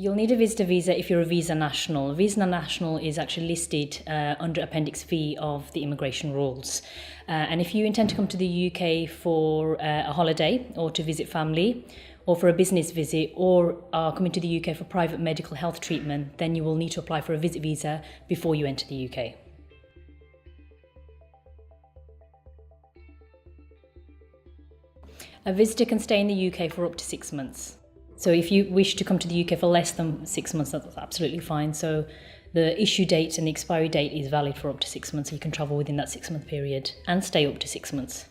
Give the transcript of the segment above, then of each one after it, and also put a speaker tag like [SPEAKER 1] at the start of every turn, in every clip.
[SPEAKER 1] You'll need a visitor visa if you're a visa national. Visa national is actually listed under Appendix V of the immigration rules. And if you intend to come to the UK for a holiday or to visit family or for a business visit or are coming to the UK for private medical health treatment, then you will need to apply for a visit visa before you enter the UK. A visitor can stay in the UK for up to 6 months. So if you wish to come to the UK for less than 6 months, that's absolutely fine. So the issue date and the expiry date is valid for up to 6 months. So you can travel within that 6 month period and stay up to 6 months.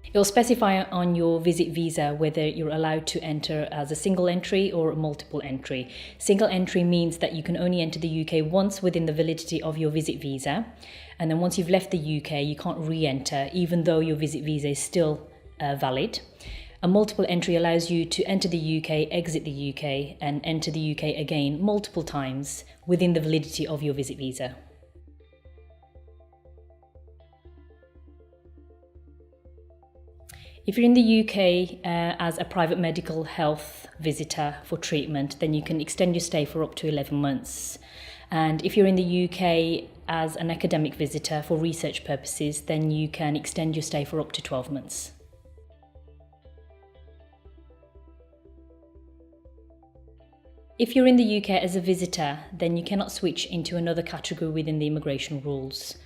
[SPEAKER 1] It'll specify on your visit visa whether you're allowed to enter as a single entry or a multiple entry. Single entry means that you can only enter the UK once within the validity of your visit visa. And then once you've left the UK, you can't re-enter even though your visit visa is still valid. A multiple entry allows you to enter the UK, exit the UK and enter the UK again multiple times within the validity of your visit visa. If you're in the UK as a private medical health visitor for treatment, then you can extend your stay for up to 11 months. And if you're in the UK as an academic visitor for research purposes, then you can extend your stay for up to 12 months. If you're in the UK as a visitor, then you cannot switch into another category within the immigration rules.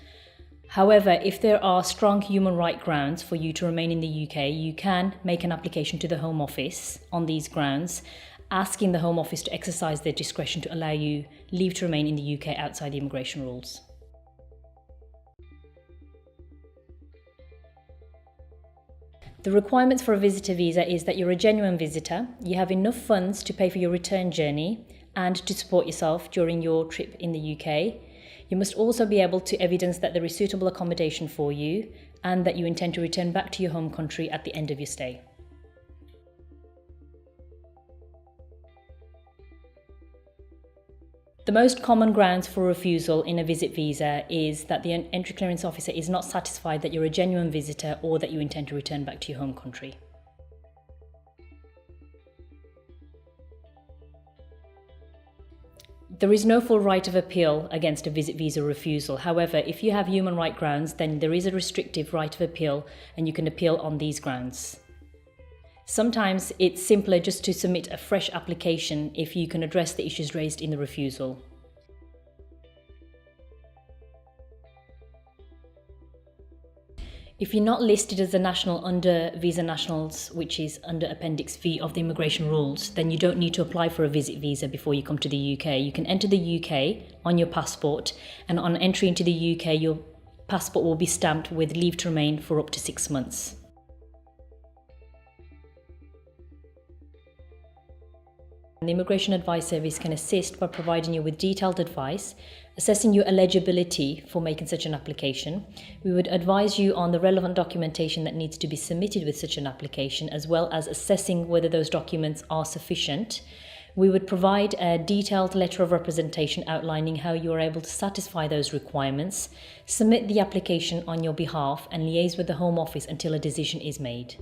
[SPEAKER 1] However, if there are strong human rights grounds for you to remain in the UK, you can make an application to the Home Office on these grounds, asking the Home Office to exercise their discretion to allow you leave to remain in the UK outside the immigration rules. The requirements for a visitor visa is that you're a genuine visitor, you have enough funds to pay for your return journey and to support yourself during your trip in the UK. You must also be able to evidence that there is suitable accommodation for you and that you intend to return back to your home country at the end of your stay. The most common grounds for refusal in a visit visa is that the entry clearance officer is not satisfied that you're a genuine visitor or that you intend to return back to your home country. There is no full right of appeal against a visit visa refusal. However, if you have human rights grounds, then there is a restrictive right of appeal and you can appeal on these grounds. Sometimes it's simpler just to submit a fresh application if you can address the issues raised in the refusal. If you're not listed as a national under Visa Nationals, which is under Appendix V of the immigration rules, then you don't need to apply for a visit visa before you come to the UK. You can enter the UK on your passport, and on entry into the UK, your passport will be stamped with leave to remain for up to 6 months. The Immigration Advice Service can assist by providing you with detailed advice, assessing your eligibility for making such an application. We would advise you on the relevant documentation that needs to be submitted with such an application, as well as assessing whether those documents are sufficient. We would provide a detailed letter of representation outlining how you are able to satisfy those requirements, submit the application on your behalf, and liaise with the Home Office until a decision is made.